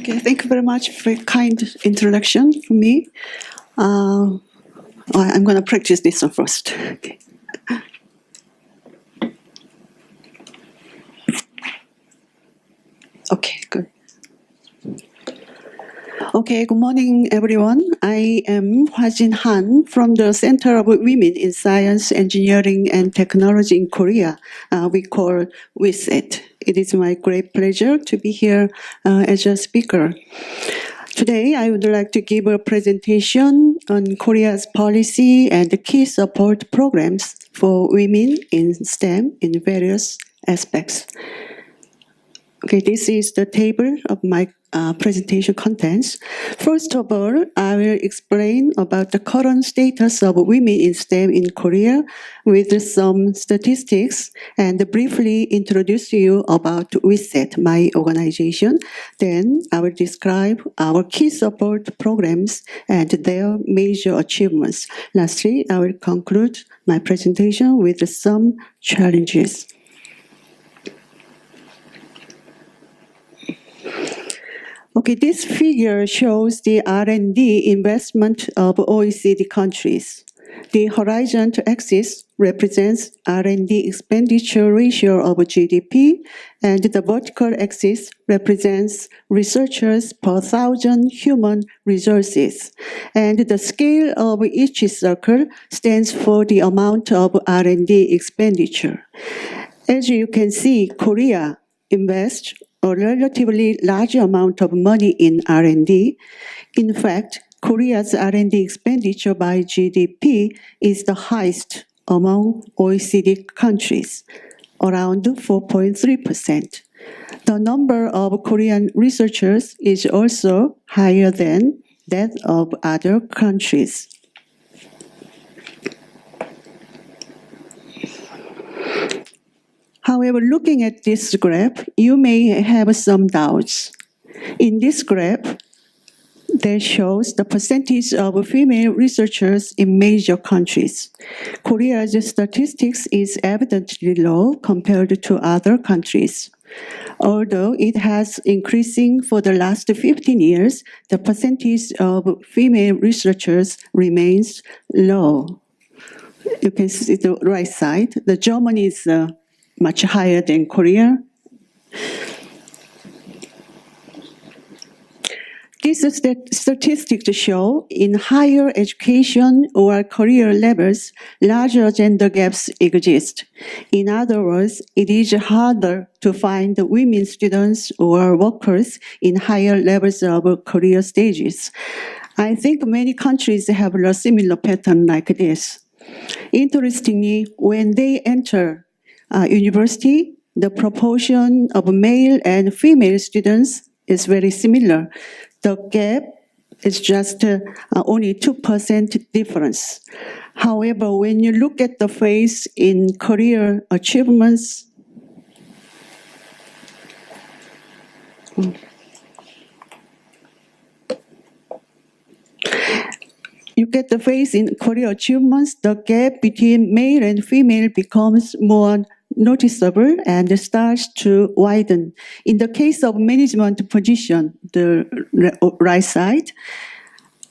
Okay, thank you very much for a kind introduction from me. I'm going to practice this one first. Okay. Okay, good. Okay, good morning, everyone. I am Wha-Jin from the Center of Women in Science, Engineering, and Technology in Korea. We call WISET. It is my great pleasure to be here as a speaker. Today, I would like to give a presentation on Korea's policy and the key support programs for women in STEM in various aspects. Okay, this is the table of my presentation contents. First of all, I will explain about the current status of women in STEM in Korea with some statistics and briefly introduce you about WISET, my organization. Then I will describe our key support programs and their major achievements. Lastly, I will conclude my presentation with some challenges. Okay, this figure shows the R&D investment of OECD countries. The horizontal axis represents R&D expenditure ratio of GDP, and the vertical axis represents researchers per thousand human resources. And the scale of each circle stands for the amount of R&D expenditure. As you can see, Korea invests a relatively large amount of money in R&D. In fact, Korea's R&D expenditure by GDP is the highest among OECD countries, around 4.3%. The number of Korean researchers is also higher than that of other countries. However, looking at this graph, you may have some doubts. In this graph, that shows the percentage of female researchers in major countries. Korea's statistics is evidently low compared to other countries. Although it has increasing for the last 15 years, the percentage of female researchers remains low. You can see the right side. The Germany is much higher than Korea. These statistics show in higher education or career levels, larger gender gaps exist. In other words, it is harder to find women students or workers in higher levels of career stages. I think many countries have a similar pattern like this. Interestingly, when they enter university, the proportion of male and female students is very similar. The gap is just only 2% difference. However, when you look at the phase in career achievements, you get the phase in career achievements, the gap between male and female becomes more noticeable and starts to widen. In the case of management position, the right side,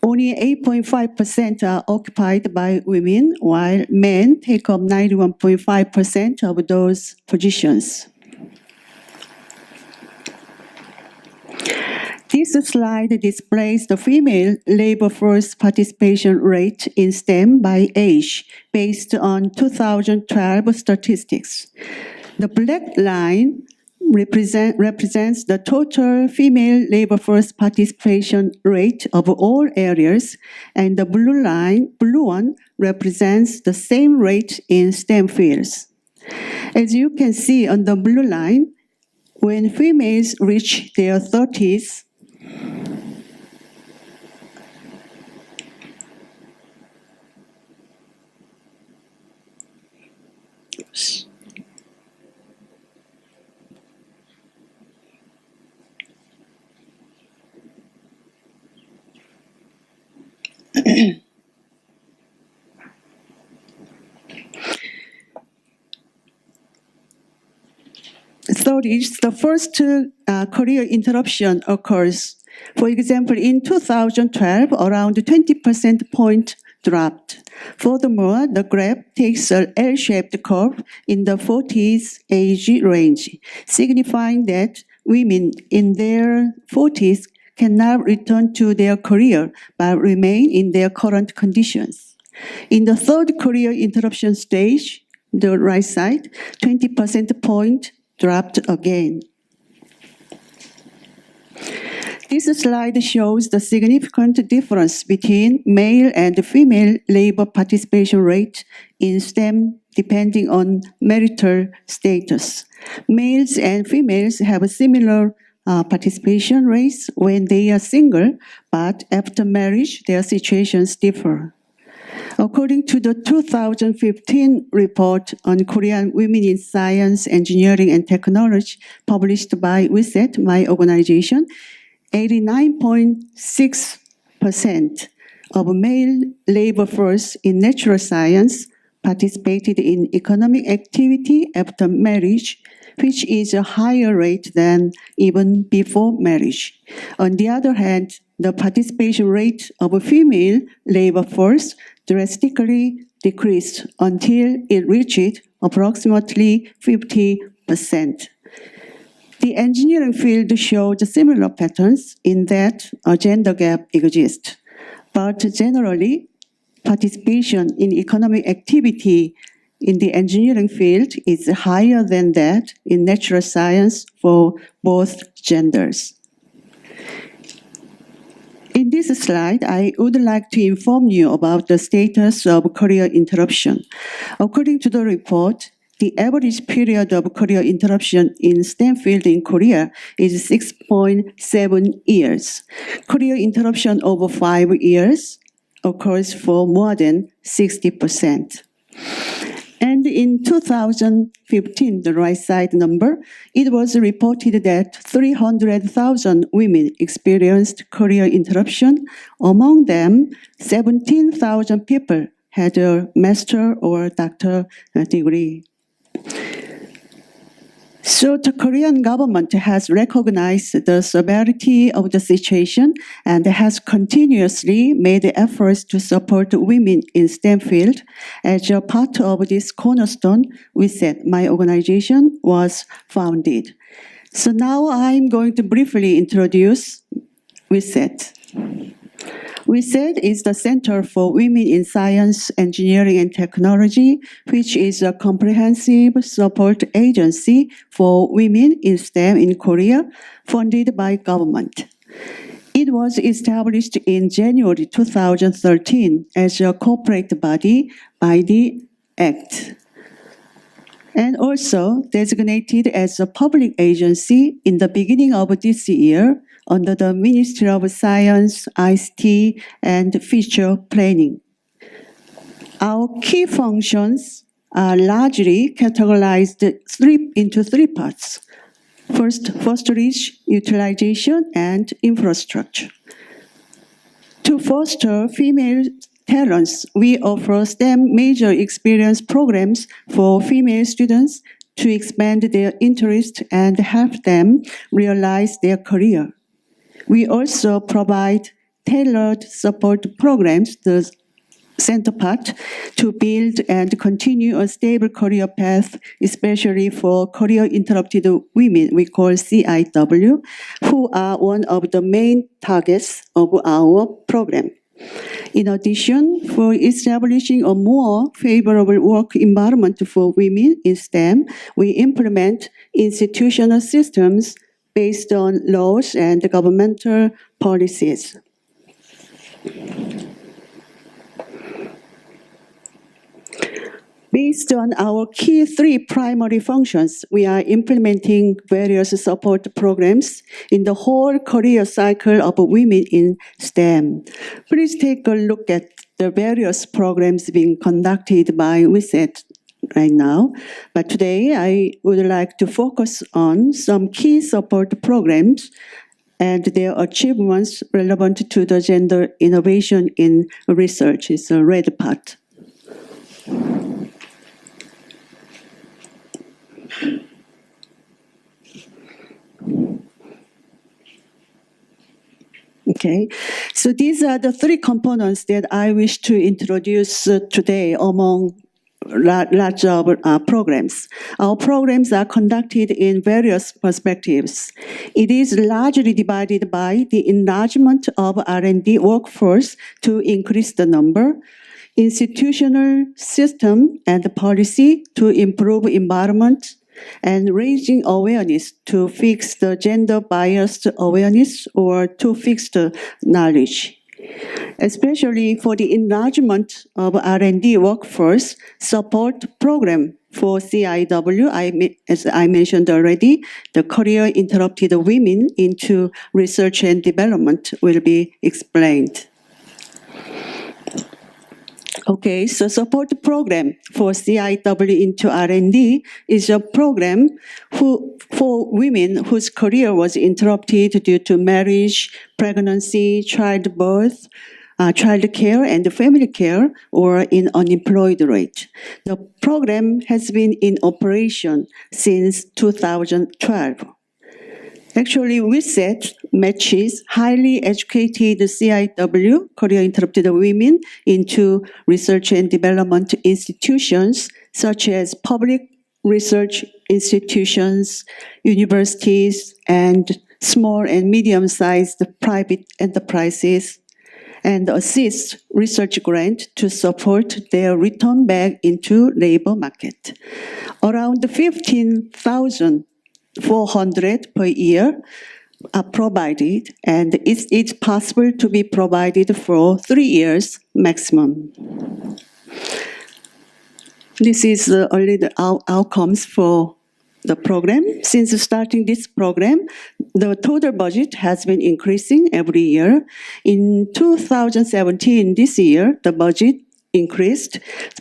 only 8.5% are occupied by women, while men take up 91.5% of those positions. This slide displays the female labor force participation rate in STEM by age based on 2012 statistics. The black line represents the total female labor force participation rate of all areas, and the blue one represents the same rate in STEM fields. As you can see on the blue line, when females reach their 30s, the first career interruption occurs For example, in 2012, around 20% point dropped. Furthermore, the graph takes an L-shaped curve in the 40s age range, signifying that women in their 40s cannot return to their career but remain in their current conditions. In the third career interruption stage, the right side, 20% point dropped again. This slide shows the significant difference between male and female labor participation rate in STEM depending on marital status. Males and females have similar participation rates when they are single, but after marriage, their situations differ. According to the 2015 report on Korean women in science, engineering, and technology published by WISET, my organization, 89.6% of male labor force in natural science participated in economic activity after marriage, which is a higher rate than even before marriage. On the other hand, the participation rate of a female labor force drastically decreased until it reached approximately 50%. The engineering field showed similar patterns in that a gender gap exists, but generally, participation in economic activity in the engineering field is higher than that in natural science for both genders. In this slide, I would like to inform you about the status of career interruption. According to the report, the average period of career interruption in STEM field in Korea is 6.7 years. Career interruption over 5 years occurs for more than 60%. And in 2015, the right side number, it was reported that 300,000 women experienced career interruption. Among them, 17,000 people had a master or doctor degree. So the Korean government has recognized the severity of the situation and has continuously made efforts to support women in STEM field. As a part of this cornerstone, WISET, my organization, was founded. So now I'm going to briefly introduce WISET. WISET is the Center for Women in Science, Engineering, and Technology, which is a comprehensive support agency for women in STEM in Korea, funded by government. It was established in January 2013 as a corporate body by the Act, and also designated as a public agency in the beginning of this year under the Ministry of Science, ICT, and Future Planning. Our key functions are largely categorized into three parts. First, reach, utilization, and infrastructure. To foster female talents, we offer STEM major experience programs for female students to expand their interest and help them realize their career. We also provide tailored support programs, the center part, to build and continue a stable career path, especially for career-interrupted women, we call CIW, who are one of the main targets of our program. In addition, for establishing a more favorable work environment for women in STEM, we implement institutional systems based on laws and governmental policies. Based on our key three primary functions, we are implementing various support programs in the whole career cycle of women in STEM. Please take a look at the various programs being conducted by WISET right now. But today, I would like to focus on some key support programs and their achievements relevant to the gender innovation in research. It's a red part. Okay, so these are the three components that I wish to introduce today among large programs. Our programs are conducted in various perspectives. It is largely divided by the enlargement of R&D workforce to increase the number, institutional system and policy to improve environment, and raising awareness to fix the gender-biased awareness or to fix the knowledge. Especially for the enlargement of R&D workforce support program for CIW, as I mentioned already, the Career Interrupted Women into Research and Development will be explained. Okay, so support program for CIW into R&D is a program for women whose career was interrupted due to marriage, pregnancy, childbirth, child care and family care, or in unemployed rate. The program has been in operation since 2012. Actually, WISET matches highly educated CIW, Career Interrupted Women, into research and development institutions such as public research institutions, universities, and small and medium-sized private enterprises, and assists research grant to support their return back into labor market. Around 15,400 per year are provided, and it's possible to be provided for 3 years maximum. This is only the outcomes for the program. Since starting this program, the total budget has been increasing every year. In 2017, this year, the budget increased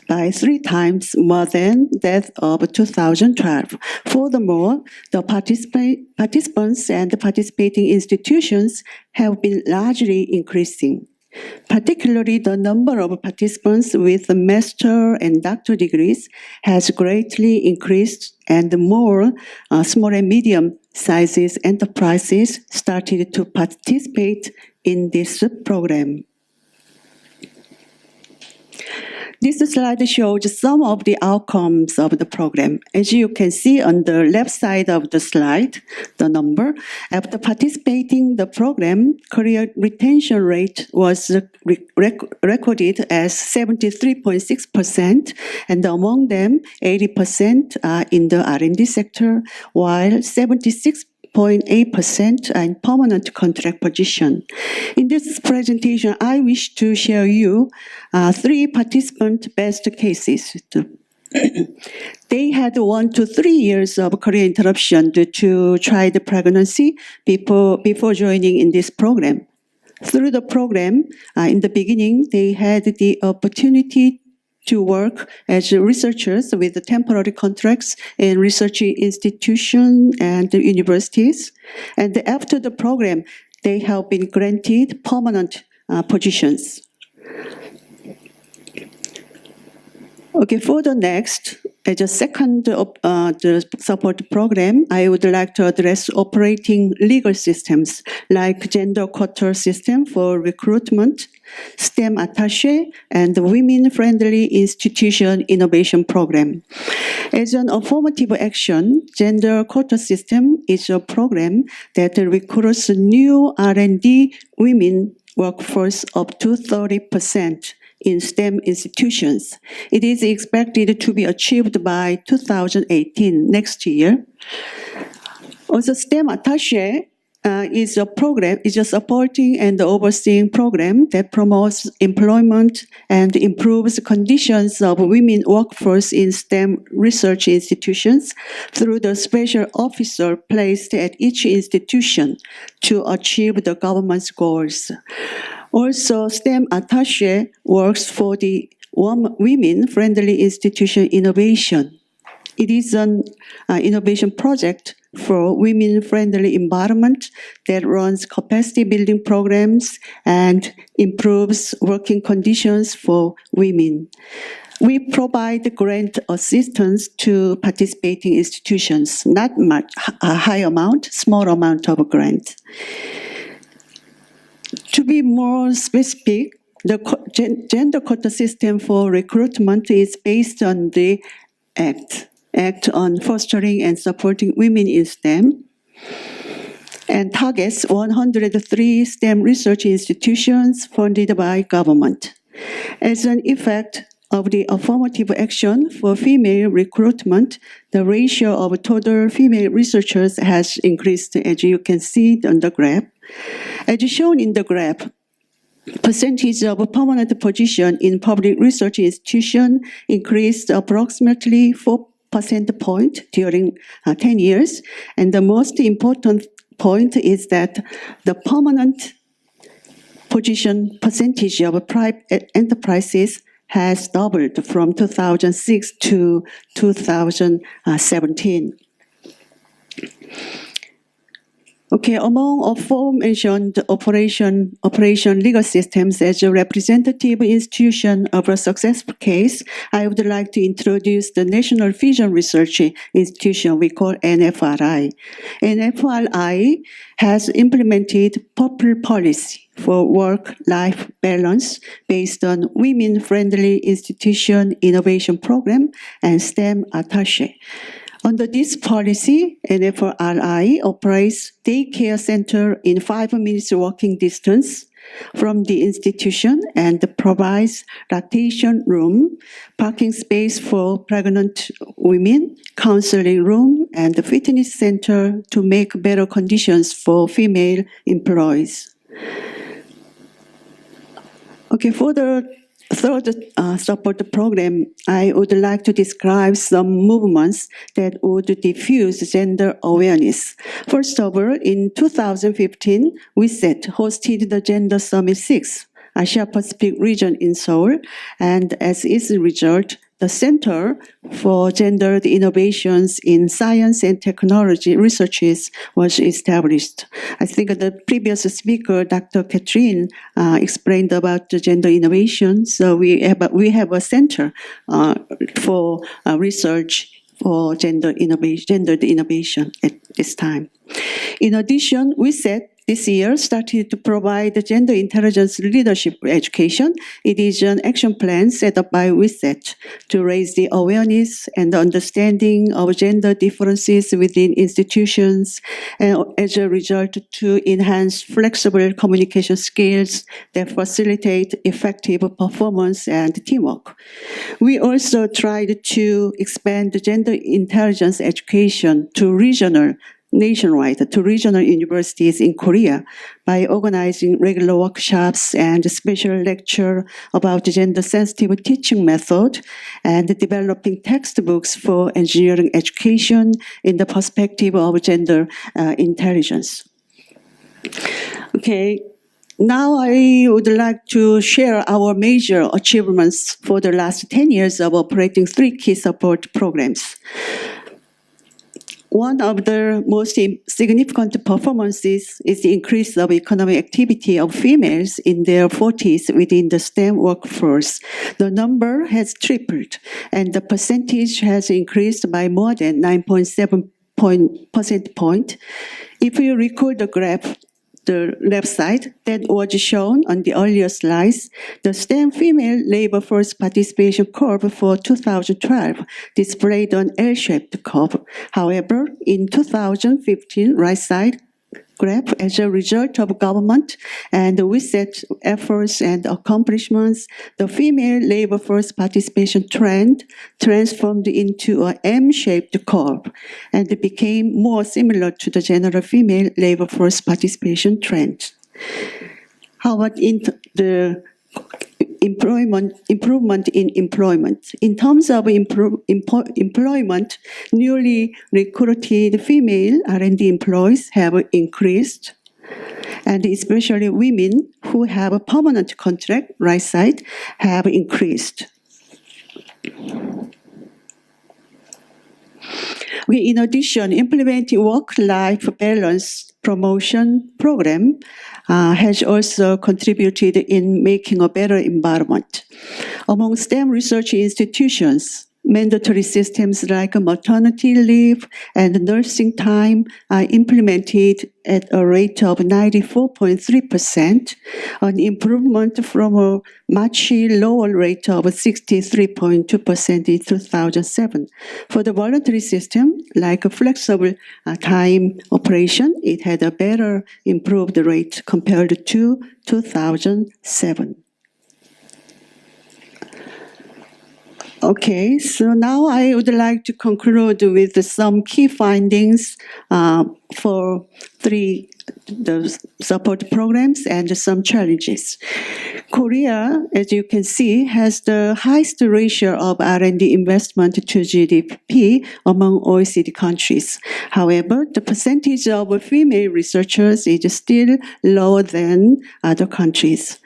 by 3 times more than that of 2012. Furthermore, the participants and the participating institutions have been largely increasing. Particularly, the number of participants with master and doctor degrees has greatly increased, and more small and medium-sized enterprises started to participate in this program. This slide shows some of the outcomes of the program. As you can see on the left side of the slide, the number, after participating the program, career retention rate was recorded as 73.6%, and among them, 80% are in the R&D sector, while 76.8% are in permanent contract position. In this presentation, I wish to share you 3 participant best cases. They had 1 to 3 years of career interruption due to child pregnancy before joining in this program. Through the program, in the beginning, they had the opportunity to work as researchers with temporary contracts in research institutions and universities. And after the program, they have been granted permanent positions. Okay, for the next, as a second the support program, I would like to address operating legal systems like gender quota system for recruitment, STEM attaché, and women-friendly institution innovation program. As an affirmative action, gender quota system is a program that recruits new R&D women workforce up to 30%. In STEM institutions. It is expected to be achieved by 2018, next year. Also, STEM Attaché is a supporting and overseeing program that promotes employment and improves conditions of women workforce in STEM research institutions through the special officer placed at each institution to achieve the government's goals. Also, STEM Attaché works for the women-friendly institution innovation. It is an innovation project for women-friendly environment that runs capacity-building programs and improves working conditions for women. We provide grant assistance to participating institutions, not much, a high amount, small amount of grant. To be more specific, the gender quota system for recruitment is based on the Act on Fostering and Supporting Women in STEM, and targets 103 STEM research institutions funded by government. As an effect of the affirmative action for female recruitment, the ratio of total female researchers has increased, as you can see on the graph. As shown in the graph, percentage of permanent position in public research institution increased approximately 4 percentage point during 10 years. And the most important point is that the permanent position percentage of private enterprises has doubled from 2006 to 2017. Okay, among aforementioned operation legal systems as a representative institution of a successful case, I would like to introduce the National Fusion Research Institution we call NFRI. NFRI has implemented public policy for work-life balance based on Women-Friendly Institution Innovation Program and STEM Attaché. Under this policy, NFRI operates daycare center in 5 minutes walking distance from the institution and provides lactation room, parking space for pregnant women, counseling room, and fitness center to make better conditions for female employees. Okay, for the third support program, I would like to describe some movements that would diffuse gender awareness. First of all, in 2015, WISET hosted the Gender Summit 6, Asia Pacific region in Seoul, and as its result, the Center for Gendered Innovations in Science and Technology Researches was established. I think the previous speaker, Dr. Catherine, explained about the gender innovation. So we have a center for research for gendered innovation at this time. In addition, WISET this year started to provide gender intelligence leadership education. It is an action plan set up by WISET to raise the awareness and understanding of gender differences within institutions, and as a result to enhance flexible communication skills that facilitate effective performance and teamwork. We also tried to expand the gender intelligence education to nationwide to regional universities in Korea by organizing regular workshops and special lecture about gender-sensitive teaching method and developing textbooks for engineering education in the perspective of gender intelligence. Okay. Now I would like to share our major achievements for the last 10 years of operating 3 key support programs. One of the most significant performances is the increase of economic activity of females in their 40s within the STEM workforce. The number has tripled, and the percentage has increased by more than 9.7 percentage point. If you recall the graph, the left side that was shown on the earlier slides, the STEM female labor force participation curve for 2012 displayed an L-shaped curve. However, in 2015, right side graph, as a result of government and WISET efforts and accomplishments, the female labor force participation trend transformed into an M-shaped curve and became more similar to the general female labor force participation trend. How about in the improvement in employment? In terms of employment, newly recruited female R&D employees have increased, and especially women who have a permanent contract, right side, have increased. In addition, implementing work-life balance promotion program has also contributed in making a better environment. Among STEM research institutions, Mandatory systems like maternity leave and nursing time are implemented at a rate of 94.3%, an improvement from a much lower rate of 63.2% in 2007. For the voluntary system, like a flexible time operation, it had a better improved rate compared to 2007. Okay, so now I would like to conclude with some key findings for the support programs and some challenges. Korea, as you can see, has the highest ratio of R&D investment to GDP among OECD countries. However, the percentage of female researchers is still lower than other countries.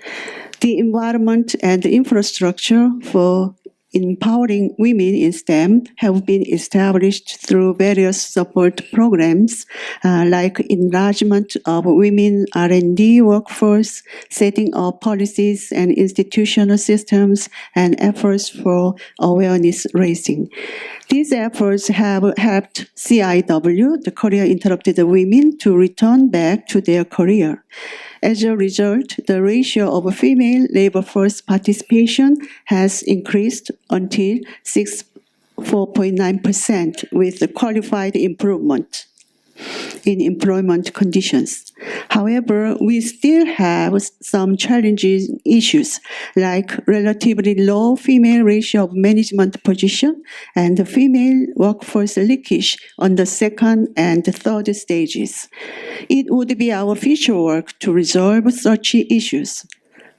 The environment and the infrastructure for empowering women in STEM have been established through various support programs like enlargement of women R&D workforce, setting up policies and institutional systems, and efforts for awareness raising. These efforts have helped CIW, the Korea Interrupted Women, to return back to their career. As a result, the ratio of female labor force participation has increased until 4.9% with qualified improvement in employment conditions. However, we still have some challenging issues like relatively low female ratio of management position and the female workforce leakage on the second and third stages. It would be our future work to resolve such issues.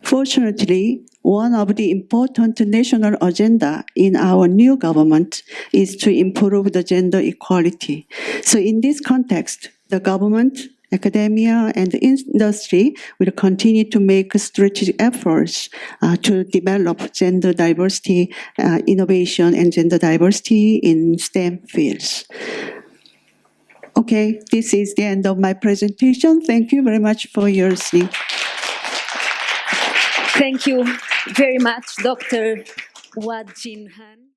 Fortunately, one of the important national agenda in our new government is to improve the gender equality. So in this context, the government, academia, and the industry will continue to make strategic efforts to develop gender diversity, innovation, and gender diversity in STEM fields. Okay, this is the end of my presentation. Thank you very much for your listening. Thank you very much, Dr. Wha-Jin Han.